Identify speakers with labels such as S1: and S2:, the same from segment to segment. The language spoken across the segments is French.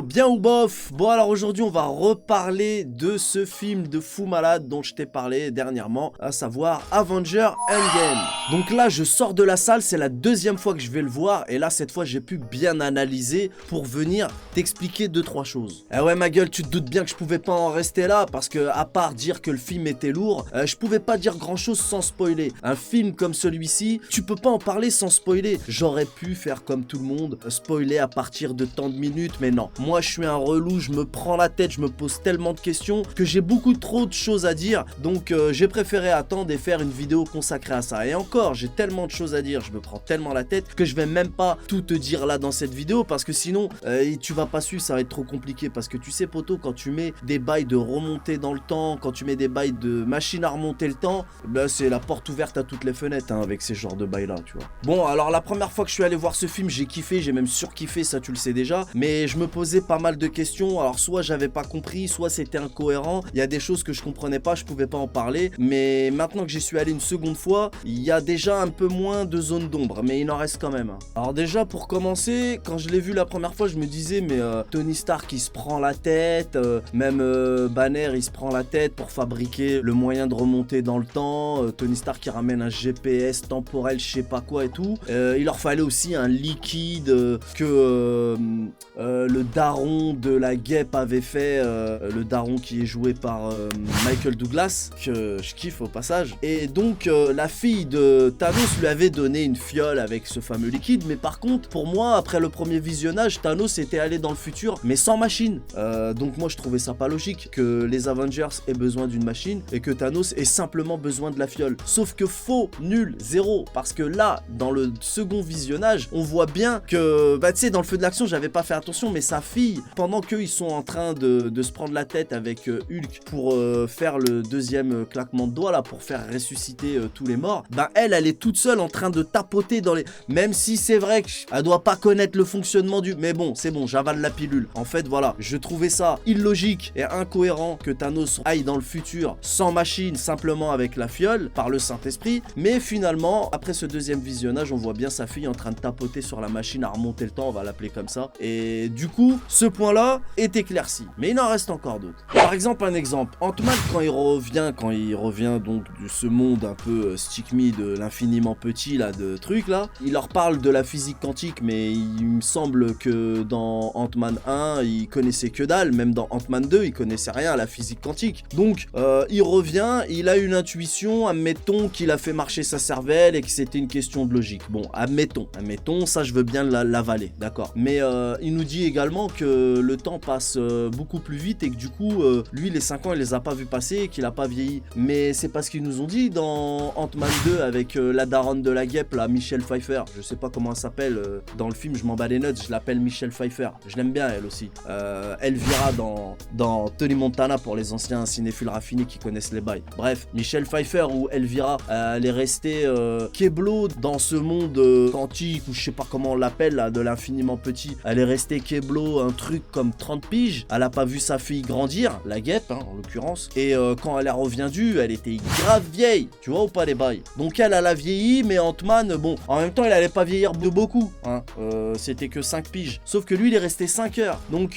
S1: bien ou bof? Bon alors aujourd'hui on va reparler de ce film de fou malade dont je t'ai parlé dernièrement, à savoir Avengers Endgame. Donc là je sors de la salle, c'est la deuxième fois que je vais le voir et là cette fois j'ai pu bien analyser pour venir t'expliquer 2-3 choses. Eh ouais ma gueule, tu te doutes bien que je pouvais pas en rester là parce que à part dire que le film était lourd, je pouvais pas dire grand chose sans spoiler. Un film comme celui-ci, tu peux pas en parler sans spoiler. J'aurais pu faire comme tout le monde, spoiler à partir de tant de minutes, mais non. Moi je suis un relou, je me prends la tête, je me pose tellement de questions que j'ai beaucoup trop de choses à dire, donc j'ai préféré attendre et faire une vidéo consacrée à ça. Et encore, j'ai tellement de choses à dire, je me prends tellement la tête que je vais même pas tout te dire là dans cette vidéo parce que sinon tu vas pas suivre, ça va être trop compliqué parce que tu sais poto, quand tu mets des bails de remonter dans le temps, quand tu mets des bails de machine à remonter le temps, bah c'est la porte ouverte à toutes les fenêtres hein, avec ces genres de bails là, tu vois. Bon alors la première fois que je suis allé voir ce film, j'ai kiffé, j'ai même surkiffé, ça tu le sais déjà, mais je me posais pas mal de questions. Alors soit j'avais pas compris, soit c'était incohérent, il y a des choses que je comprenais pas, je pouvais pas en parler, mais maintenant que j'y suis allé une seconde fois, il y a déjà un peu moins de zone d'ombre, mais il en reste quand même. Alors déjà pour commencer, quand je l'ai vu la première fois, je me disais mais Tony Stark il se prend la tête, même Banner il se prend la tête pour fabriquer le moyen de remonter dans le temps, Tony Stark qui ramène un GPS temporel, je sais pas quoi et tout. Il leur fallait aussi un liquide que le daron de la guêpe avait fait, le daron qui est joué par Michael Douglas, que je kiffe au passage. Et donc la fille de Thanos lui avait donné une fiole avec ce fameux liquide, mais par contre pour moi après le premier visionnage, Thanos était allé dans le futur mais sans machine. Donc moi je trouvais ça pas logique que les Avengers aient besoin d'une machine et que Thanos ait simplement besoin de la fiole. Sauf que faux, nul, zéro, parce que là dans le second visionnage on voit bien que bah tu sais dans le feu de l'action j'avais pas fait attention, mais sa fille, pendant qu'ils sont en train de se prendre la tête avec Hulk pour faire le deuxième claquement de doigts là pour faire ressusciter tous les morts, bah elle est toute seule en train de tapoter dans les... Même si c'est vrai qu'elle doit pas connaître le fonctionnement du... Mais bon, c'est bon, j'avale la pilule. En fait voilà, je trouvais ça illogique et incohérent que Thanos aille dans le futur sans machine, simplement avec la fiole, par le Saint-Esprit, mais finalement, après ce deuxième visionnage, on voit bien sa fille en train de tapoter sur la machine à remonter le temps, on va l'appeler comme ça, et du coup, ce point-là est éclairci, mais il en reste encore d'autres. Par exemple, un exemple, Ant-Man quand il revient donc de ce monde un peu stick me de l'infiniment petit là, de trucs là, il leur parle de la physique quantique, mais il me semble que dans Ant-Man 1, il connaissait que dalle, même dans Ant-Man 2, il connaissait rien à la physique quantique. Donc, il revient, il a une intuition, admettons qu'il a fait marcher sa cervelle et que c'était une question de logique. Bon, admettons, ça je veux bien l'avaler, d'accord. Mais il nous dit également que le temps passe beaucoup plus vite et que du coup, lui les 5 ans il les a pas vus passer et qu'il a pas vieilli. Mais c'est pas ce qu'ils nous ont dit dans Ant-Man 2 avec la daronne de la guêpe, là, Michelle Pfeiffer. Je sais pas comment elle s'appelle dans le film, je m'en bats les nuts, je l'appelle Michelle Pfeiffer. Je l'aime bien elle aussi. Elvira dans Tony Montana pour les anciens cinéphiles raffinés qui connaissent les bails. Bref, Michelle Pfeiffer ou Elvira, elle est restée Keblo dans ce monde quantique ou je sais pas comment on l'appelle là, de l'infiniment petit. Elle est restée Keblo un truc comme 30 piges. Elle a pas vu sa fille grandir, la guêpe hein, en l'occurrence. Et quand elle est revenue, elle était grave vieille. Tu vois ou pas les bails? Donc elle a vieilli, mais Ant-Man, bon, en même temps il allait pas vieillir de beaucoup. Hein. C'était que 5 piges. Sauf que lui il est resté 5 heures. Donc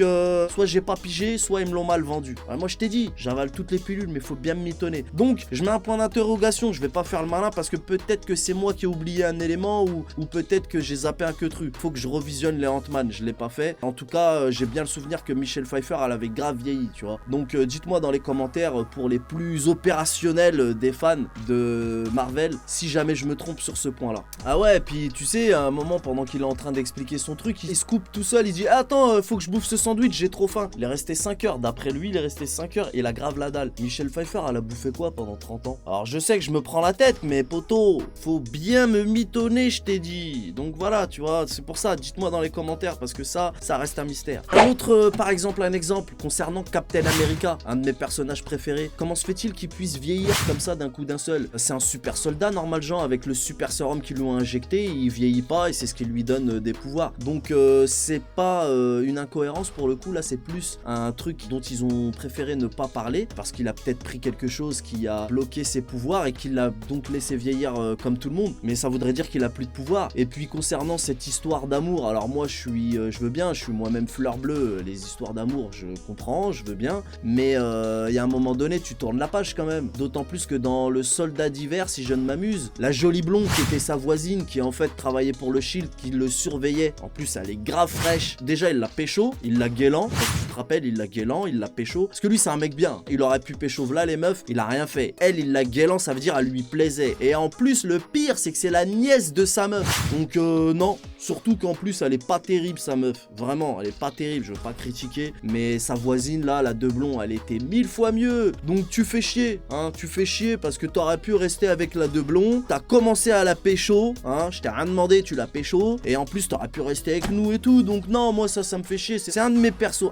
S1: soit j'ai pas pigé, soit ils me l'ont mal vendu. Ouais, moi je t'ai dit, j'avale toutes les pilules, mais faut bien me mitonner. Donc je mets un point d'interrogation, je vais pas faire le malin parce que peut-être que c'est moi qui ai oublié un élément ou peut-être que j'ai zappé un queutru. Faut que je revisionne les Ant-Man, je l'ai pas fait. En tout cas, j'ai bien le souvenir que Michelle Pfeiffer, elle avait grave vieilli, tu vois. Donc dites-moi dans les commentaires pour les plus opérationnels des fans de Marvel, si jamais je me trompe sur ce point-là. Ah ouais, puis tu sais, à un moment pendant qu'il est en train d'expliquer son truc, il se coupe tout seul, il dit attends, faut que je bouffe ce sandwich, j'ai trop faim. Il est resté 5 heures, d'après lui, il est resté 5 heures et il a grave la dalle. Michelle Pfeiffer, elle a bouffé quoi pendant 30 ans? Alors je sais que je me prends la tête, mais poto, faut bien me mitonner, je t'ai dit. Donc voilà, tu vois, c'est pour ça, dites-moi dans les commentaires parce que ça reste un mystère. Un autre, par exemple, un exemple concernant Captain America. America, un de mes personnages préférés. Comment se fait-il qu'il puisse vieillir comme ça d'un coup d'un seul? C'est un super soldat normal genre avec le super sérum qu'ils lui ont injecté, il vieillit pas et c'est ce qui lui donne des pouvoirs. Donc c'est pas une incohérence pour le coup, là c'est plus un truc dont ils ont préféré ne pas parler parce qu'il a peut-être pris quelque chose qui a bloqué ses pouvoirs et qu'il l'a donc laissé vieillir comme tout le monde, mais ça voudrait dire qu'il a plus de pouvoir. Et puis concernant cette histoire d'amour, alors moi je veux bien, je suis moi-même fleur bleue, les histoires d'amour je comprends, je veux bien, mais il y a un moment donné tu tournes la page quand même, d'autant plus que dans le soldat d'hiver, si je ne m'amuse, la jolie blonde qui était sa voisine, qui en fait travaillait pour le Shield, qui le surveillait, en plus elle est grave fraîche, déjà il l'a pécho, il l'a guélant, tu te rappelles, il l'a guélant, il l'a pécho, parce que lui c'est un mec bien, il aurait pu pécho v'là les meufs, il a rien fait, elle il l'a guélant, ça veut dire elle lui plaisait, et en plus le pire c'est que c'est la nièce de sa meuf, donc non, surtout qu'en plus elle est pas terrible sa meuf, vraiment elle est pas terrible, je veux pas critiquer, mais sa voisine là, la de blond, elle était 1000 fois mieux, donc tu fais chier, hein, tu fais chier parce que t'aurais pu rester avec la de blond, t'as commencé à la pécho, hein, je t'ai rien demandé, tu l'as pécho, et en plus t'aurais pu rester avec nous et tout, donc non, moi ça me fait chier, c'est un de mes persos,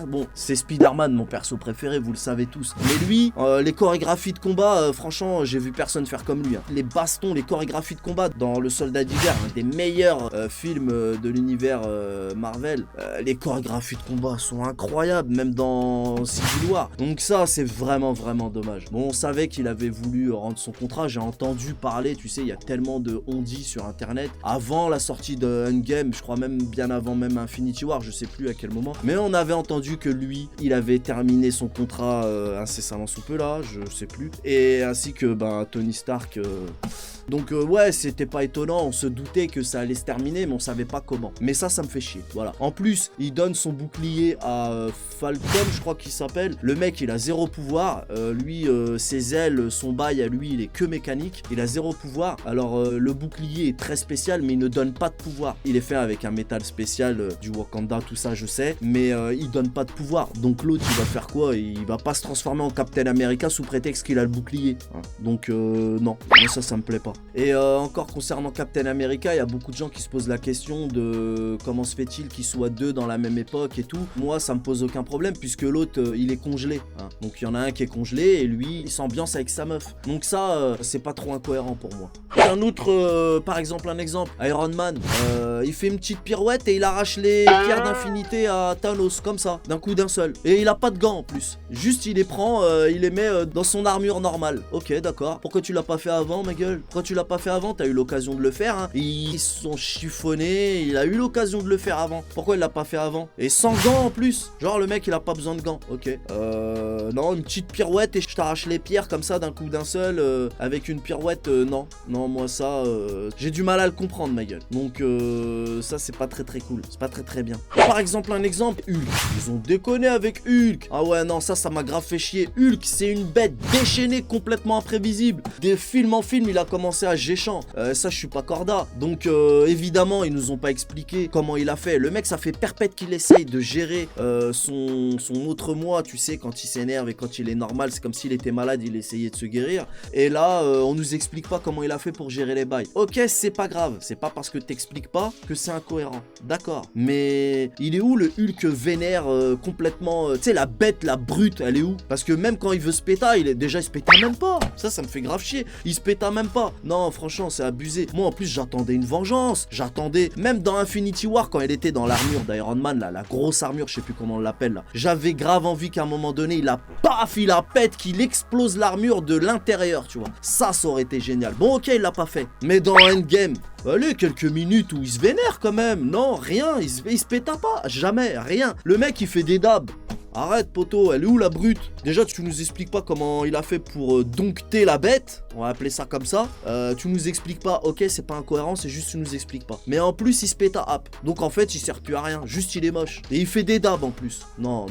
S1: bon, c'est Spider-Man mon perso préféré, vous le savez tous, mais lui, les chorégraphies de combat, franchement, j'ai vu personne faire comme lui, hein. Les bastons, les chorégraphies de combat dans le Soldat d'hiver, un des meilleurs films de l'univers Marvel, les chorégraphies de combat sont incroyables, même dans Civil War, donc ça c'est vraiment dommage. Bon, on savait qu'il avait voulu rendre son contrat, j'ai entendu parler, tu sais, il y a tellement de on-dit sur internet, avant la sortie de Endgame, je crois même bien avant même Infinity War, je sais plus à quel moment, mais on avait entendu que lui, il avait terminé son contrat incessamment sous peu là, je sais plus, et ainsi que Tony Stark, donc ouais, c'était pas étonnant, on se doutait que ça allait se terminer, mais on savait pas comment, mais ça me fait chier, voilà. En plus, il donne son bouclier à Falcon, je crois qu'il s'appelle, le mec il a zéro pouvoir, lui ses ailes, son bail à lui il est que mécanique, il a zéro pouvoir, alors le bouclier est très spécial mais il ne donne pas de pouvoir, il est fait avec un métal spécial du Wakanda, tout ça je sais, mais il donne pas de pouvoir, donc l'autre il va faire quoi? Il va pas se transformer en Captain America sous prétexte qu'il a le bouclier, hein. Donc non, moi ça me plaît pas. Et encore concernant Captain America, il y a beaucoup de gens qui se posent la question de comment se fait-il qu'ils soient deux dans la même époque et tout. Moi ça me pose aucun problème puisque l'autre il est congelé, hein. Donc il y en a un qui est congelé et lui il s'ambiance avec sa meuf, donc ça c'est pas trop incohérent pour moi. Un autre par exemple, un exemple, Iron Man, il fait une petite pirouette et il arrache les pierres d'infinité à Thanos comme ça, d'un coup d'un seul, et il a pas de gants en plus, juste il les prend, il les met dans son armure normale. Ok, d'accord, pourquoi tu l'as pas fait avant ma gueule? Pourquoi tu l'as pas fait avant? T'as eu l'occasion de le faire, hein. Ils sont chiffonnés, il a eu l'occasion de le faire avant, pourquoi il l'a pas fait avant? Et sans gants en plus, genre le mec il a pas besoin de gants. Ok, non, une petite pirouette et je t'arrache les pierres comme ça d'un coup d'un seul, avec une pirouette, non, moi ça, j'ai du mal à le comprendre ma gueule, donc ça c'est pas très cool, c'est pas très bien. Par exemple, un exemple, Hulk, ils ont déconné avec Hulk, ah ouais non, ça m'a grave fait chier. Hulk c'est une bête déchaînée, complètement imprévisible, des films en film il a commencé à géchant, ça je suis pas corda, donc évidemment ils nous ont pas expliqué comment il a fait, le mec ça fait perpète qu'il essaye de gérer son autre moi, tu sais, quand il s'énerve et quand il est normal, c'est comme s'il était malade, il essayait de se guérir, et là on nous explique pas comment il a fait pour gérer les bails. Ok, c'est pas grave, c'est pas parce que t'expliques pas que c'est incohérent, d'accord, mais il est où le Hulk vénère complètement, tu sais, la bête, la brute, elle est où? Parce que même quand il veut se péta, il se péta même pas, ça me fait grave chier, il se péta même pas, non franchement c'est abusé. Moi en plus j'attendais une vengeance, j'attendais, même dans Infinity War quand elle était dans l'armure d'Iron Man là, la grosse armure, je sais plus comment on l'appelle là, j'avais grave envie qu'à un moment donné il a pète, qu'il explose l'armure de l'intérieur, tu vois, ça aurait été génial. Bon ok, il l'a pas fait, mais dans Endgame, allez, quelques minutes où il se vénère quand même, non, rien, il se péta pas, jamais, rien, le mec il fait des dabs. Arrête poto, elle est où la brute? Déjà tu nous expliques pas comment il a fait pour dompter la bête, on va appeler ça comme ça, tu nous expliques pas, ok c'est pas incohérent, c'est juste tu nous expliques pas. Mais en plus il se pète à hap, donc en fait il sert plus à rien, juste il est moche. Et il fait des dabs en plus. Non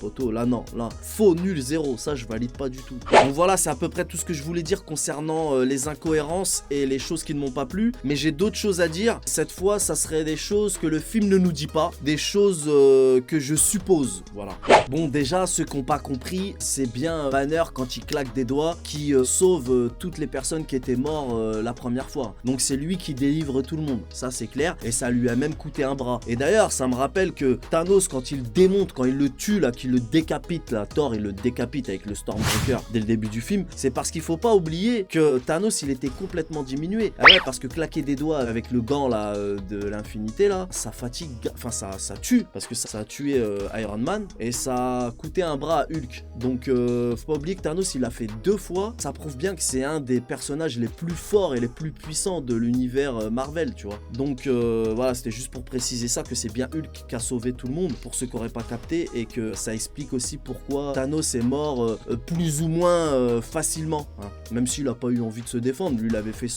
S1: poto, là non, là, faux, nul, zéro, ça je valide pas du tout. Donc voilà, c'est à peu près tout ce que je voulais dire concernant les incohérences et les choses qui ne m'ont pas plu. Mais j'ai d'autres choses à dire, cette fois ça serait des choses que le film ne nous dit pas, des choses que je suppose, voilà. Bon, déjà, ceux qui n'ont pas compris, c'est bien Banner quand il claque des doigts qui sauve toutes les personnes qui étaient mortes la première fois. Donc c'est lui qui délivre tout le monde, ça c'est clair, et ça lui a même coûté un bras. Et d'ailleurs, ça me rappelle que Thanos, quand il démonte, quand il le tue là, qu'il le décapite là, Thor il le décapite avec le Stormbreaker dès le début du film, c'est parce qu'il faut pas oublier que Thanos il était complètement diminué. Ah ouais, parce que claquer des doigts avec le gant là de l'infinité là, ça fatigue, enfin ça tue, parce que ça a tué Iron Man, et ça a coûté un bras à Hulk. Donc faut pas oublier que Thanos il l'a fait 2 fois, ça prouve bien que c'est un des personnages les plus forts et les plus puissants de l'univers Marvel, tu vois. Donc voilà, c'était juste pour préciser ça, que c'est bien Hulk qui a sauvé tout le monde, pour ceux qui n'auraient pas capté, et que ça explique aussi pourquoi Thanos est mort plus ou moins facilement, hein. Même s'il a pas eu envie de se défendre, lui il avait fait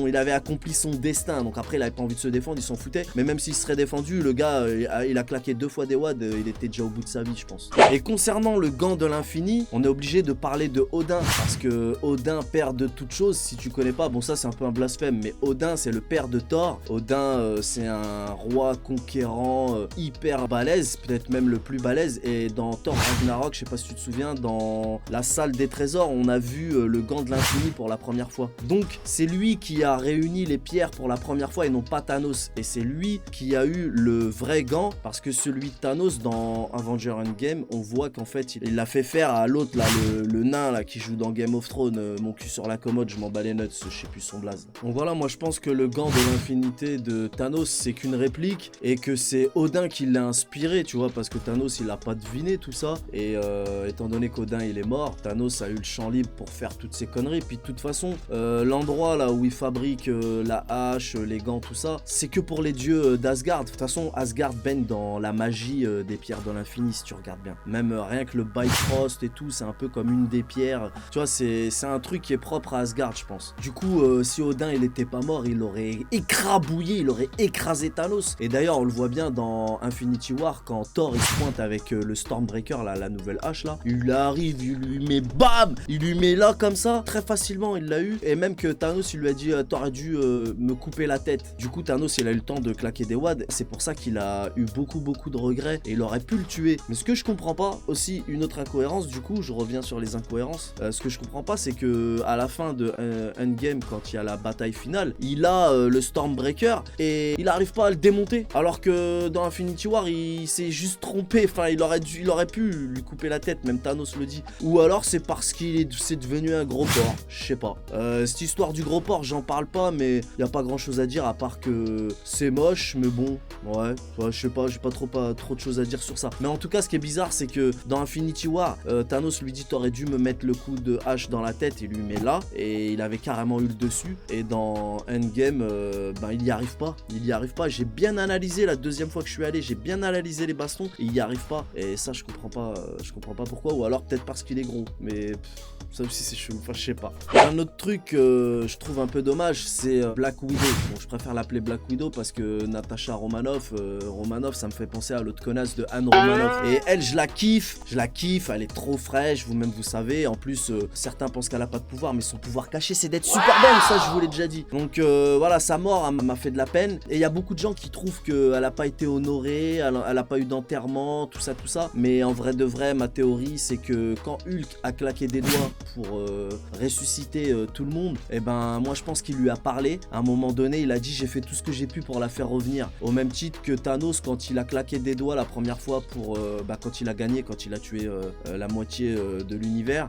S1: il avait accompli son destin, donc après il avait pas envie de se défendre, il s'en foutait, mais même s'il serait défendu, le gars il a claqué 2 fois des wads, il était déjà au bout de sa vie je pense. Et concernant le gant de l'infini, on est obligé de parler de Odin, parce que Odin, père de toute chose, si tu connais pas, bon ça c'est un peu un blasphème, mais Odin c'est le père de Thor. Odin c'est un roi conquérant hyper balèze, peut-être même le plus balèze, et dans Thor Ragnarok, je sais pas si tu te souviens, dans la salle des trésors, on a vu le gant de l'infini pour la première fois. Donc c'est lui qui a réuni les pierres pour la première fois et non pas Thanos, et c'est lui qui a eu le vrai gant, parce que celui de Thanos dans Avengers Endgame, on voit qu'en fait il l'a fait faire à l'autre là, le nain là qui joue dans Game of Thrones, mon cul sur la commode, je m'en bats les nuts, je sais plus son blaze. Donc voilà, moi je pense que le gant de l'infinité de Thanos c'est qu'une réplique, et que c'est Odin qui l'a inspiré, tu vois, parce que Thanos il a pas deviné tout ça, et étant donné qu'Odin il est mort, Thanos a eu le champ libre pour faire toutes ces conneries. Puis de toute façon l'endroit là où il fabrique la hache, les gants, tout ça, c'est que pour les dieux d'Asgard. De toute façon Asgard baigne dans la magie des pierres de l'infini, si tu regardes bien, même rien que le Bifrost et tout, c'est un peu comme une des pierres, tu vois, c'est un truc qui est propre à Asgard je pense. Du coup si Odin il était pas mort, il aurait écrabouillé, il aurait écrasé Thanos. Et d'ailleurs on le voit bien dans Infinity War, quand Thor il se pointe avec le Stormbreaker là, la nouvelle hache là, il arrive, il lui met bam, il lui met là comme ça, très facilement il l'a eu, et même que Thanos il lui a dit t'aurais dû me couper la tête. Du coup Thanos il a eu le temps de claquer des wads, c'est pour ça qu'il a eu beaucoup de regrets, et il aurait pu le tuer. Mais ce que je comprends pas, aussi une autre incohérence, du coup je reviens sur les incohérences, ce que je comprends pas c'est que à la fin de Endgame, quand il y a la bataille finale, il a le Stormbreaker et il arrive pas à le démonter, alors que dans Infinity War il s'est juste trompé, enfin il aurait pu lui couper la tête, même Thanos le dit. Ou alors c'est parce c'est devenu un gros porc, je sais pas. Cette histoire du gros porc, j'en parle pas, mais y a pas grand chose à dire à part que c'est moche, mais bon, ouais, je sais pas, j'ai pas trop de choses à dire sur ça. Mais en tout cas, ce qui est bizarre, c'est que dans Infinity War, Thanos lui dit t'aurais dû me mettre le coup de hache dans la tête, il lui met là, et il avait carrément eu le dessus. Et dans Endgame, il y arrive pas, j'ai bien analysé la deuxième fois que je suis allé, j'ai bien analysé les bastons, et il y arrive pas. Et ça je comprends pas pourquoi, ou alors peut-être parce qu'il est gros, mais ça aussi c'est chelou, enfin je sais pas. Un autre truc je trouve un peu dommage, c'est Black Widow. Bon, je préfère l'appeler Black Widow parce que Natasha Romanoff, ça me fait penser à l'autre connasse de Anne Romanoff, et elle je la kiffe, elle est trop fraîche, vous-même vous savez. En plus certains pensent qu'elle a pas de pouvoir, mais son pouvoir caché c'est d'être super belle, ça je vous l'ai déjà dit. Donc voilà, sa mort m'a fait de la peine, et il y a beaucoup de gens qui trouvent qu'elle a pas été honorée, elle a pas eu d'enterrement, tout ça, mais en vrai de vrai, ma théorie c'est que quand Hulk a claqué des doigts pour ressusciter tout le monde, et moi je pense qu'il lui a parlé. À un moment donné il a dit j'ai fait tout ce que j'ai pu pour la faire revenir, au même titre que Thanos quand il a claqué des doigts la première fois pour quand il a gagné, quand il a tué la moitié de l'univers,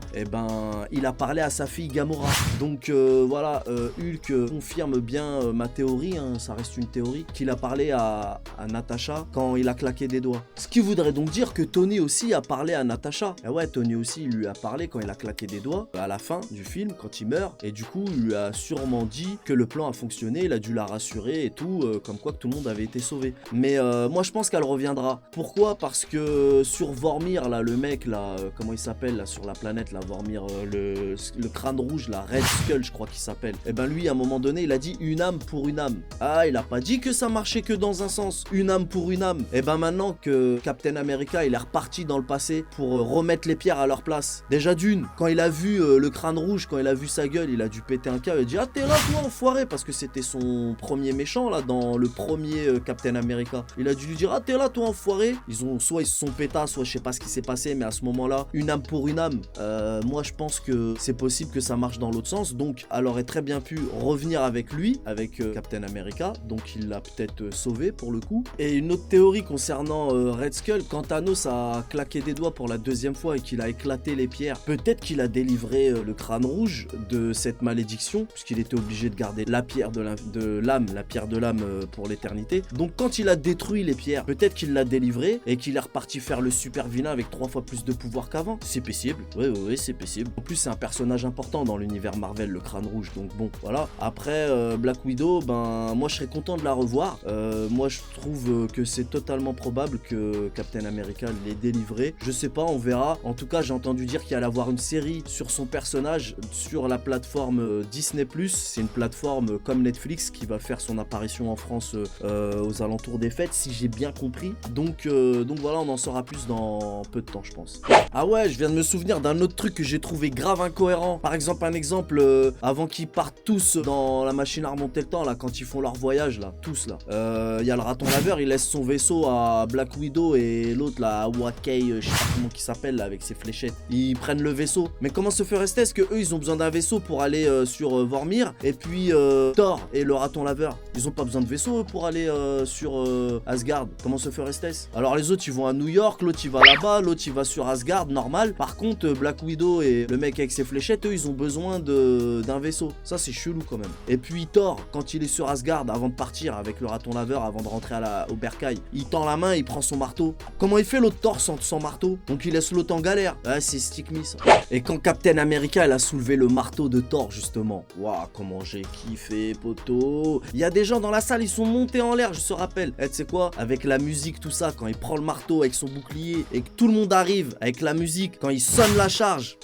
S1: il a parlé à sa fille Gamora. Donc voilà, Hulk confirme bien ma théorie, hein, ça reste une théorie, qu'il a parlé à Natasha quand il a claqué des doigts. Ce qui voudrait donc dire que Tony aussi a parlé à Natasha. Et ouais, Tony aussi il lui a parlé quand il a claqué des doigts à la fin du film, quand il meurt, et du coup il lui a sûrement dit que le plan a fonctionné, il a dû la rassurer et tout, comme quoi que tout le monde avait été sauvé. Mais moi je pense qu'elle reviendra. Pourquoi? Parce que sur Vormir là, le mec là, comment il s'appelle là sur la planète là, Vormir, le crâne rouge là, Red Skull je crois qu'il s'appelle, et lui à un moment donné il a dit une âme pour une âme. Ah, il a pas dit que ça marchait que dans un sens, une âme pour une âme. Et maintenant que Captain America il est reparti dans le passé pour remettre les pierres à leur place, déjà d'une, quand il a vu le crâne rouge, quand il a vu sa gueule, il a dû péter un câble, il a dit ah t'es là toi enfoiré, parce que c'était son premier méchant là dans le premier Captain America. Il a dû lui dire ah t'es là toi enfoiré. Soit ils se sont pétasse, soit je sais pas ce qui s'est passé, mais à ce moment-là, une âme pour une âme, moi je pense que c'est possible que ça marche dans l'autre sens. Donc elle aurait très bien pu revenir avec lui, avec Captain America, donc il l'a peut-être sauvé pour le coup. Et une autre théorie concernant Red Skull, quand Thanos a claqué des doigts pour la deuxième fois et qu'il a éclaté les pierres, peut-être qu'il a délivré le crâne rouge de cette malédiction, puisqu'il était obligé de garder la pierre de l'âme, la pierre de l'âme pour l'éternité. Donc quand il a détruit les pierres, peut-être qu'il l'a délivré et qu'il est reparti faire le super vilain avec 3 fois plus de pouvoir qu'avant. C'est possible, oui, c'est possible. En plus c'est un personnage important dans l'univers Marvel, le crâne rouge, donc bon, voilà. Après Black Widow, ben moi je serais content de la revoir. Moi je trouve que c'est totalement probable que Captain America l'ait délivré. Je sais pas, on verra. En tout cas, j'ai entendu dire qu'il allait avoir une série sur son personnage sur la plateforme Disney+. C'est une plateforme comme Netflix qui va faire son apparition en France aux alentours des fêtes, si j'ai bien compris. Donc voilà, on en saura plus dans peu de temps, je pense. Ah ouais, je viens de me souvenir d'un autre truc que j'ai trouvé grave incohérent. Par exemple, un exemple, avant qu'ils partent tous dans la machine à remonter le temps, là, quand ils font leur voyage, là, tous, là. Il y a le raton laveur, il laisse son vaisseau à Black Widow et l'autre, là, à Wakei, je sais pas comment il s'appelle, là, avec ses fléchettes. Ils prennent le vaisseau. Mais comment se ferait-ce que eux, ils ont besoin d'un vaisseau pour aller sur Vormir, et puis Thor et le raton laveur, ils ont pas besoin de vaisseau eux, pour aller sur Asgard. Comment se ferait-ce? Alors les autres, ils vont à New York, l'autre, il va là-bas, l'autre, il va sur Asgard, normal. Par contre, Black Widow et le mec avec ses fléchettes, eux, ils ont besoin d'un vaisseau. Ça, c'est chelou quand même. Et puis Thor, quand il est sur Asgard, avant de partir avec le raton laveur, avant de rentrer au bercail, il tend la main, il prend son marteau. Comment il fait l'autre Thor sans marteau? Donc il laisse l'autre en galère. Ah, c'est stick me ça. Et quand Captain America, elle a soulevé le marteau de Thor, justement. Waouh, comment j'ai kiffé, poteau. Il y a des gens dans la salle, ils sont montés en l'air, je te rappelle. Et tu sais quoi? Avec la musique, tout ça, quand il prend le marteau avec son bouclier et que tout le monde arrive avec la musique, quand il sonne la charge.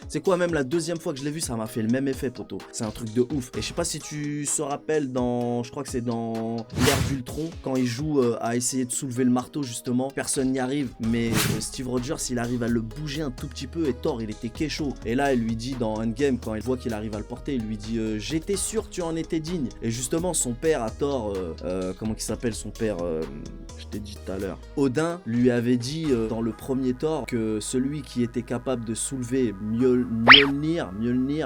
S1: C'est quoi, même la deuxième fois que je l'ai vu, ça m'a fait le même effet, poto. C'est un truc de ouf. Et je sais pas si tu te rappelles je crois que c'est dans l'ère d'Ultron, quand il joue à essayer de soulever le marteau, justement. Personne n'y arrive, mais Steve Rogers, il arrive à le bouger un tout petit peu, et Thor, il était kécho. Et là, il lui dit dans Endgame, quand il voit qu'il arrive à le porter, il lui dit j'étais sûr que tu en étais digne. Et justement, son père à Thor, comment il s'appelle son père, je t'ai dit tout à l'heure, Odin, lui avait dit dans le premier Thor que celui qui était capable de soulever Mjolnir,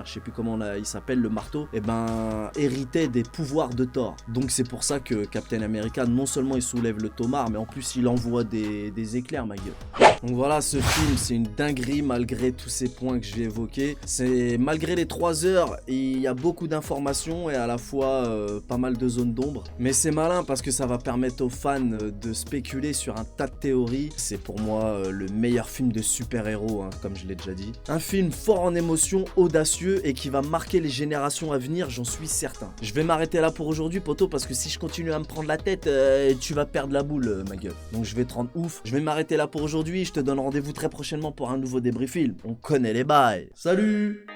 S1: je sais plus comment il s'appelle, le marteau, et ben héritait des pouvoirs de Thor. Donc c'est pour ça que Captain America, non seulement il soulève le tomar, mais en plus il envoie des éclairs, ma gueule. Donc voilà, ce film, c'est une dinguerie malgré tous ces points que je vais évoquer. C'est malgré les 3 heures, il y a beaucoup d'informations et à la fois pas mal de zones d'ombre. Mais c'est malin parce que ça va permettre aux fans de spéculer sur un tas de théories. C'est pour moi le meilleur film de super-héros, hein, comme je l'ai déjà dit. Un film fort en émotion, audacieux et qui va marquer les générations à venir, j'en suis certain. Je vais m'arrêter là pour aujourd'hui, poto, parce que si je continue à me prendre la tête, tu vas perdre la boule, ma gueule. Donc je vais te rendre ouf. Je vais m'arrêter là pour aujourd'hui. Je te donne rendez-vous très prochainement pour un nouveau débrief film. On connaît les bails. Salut!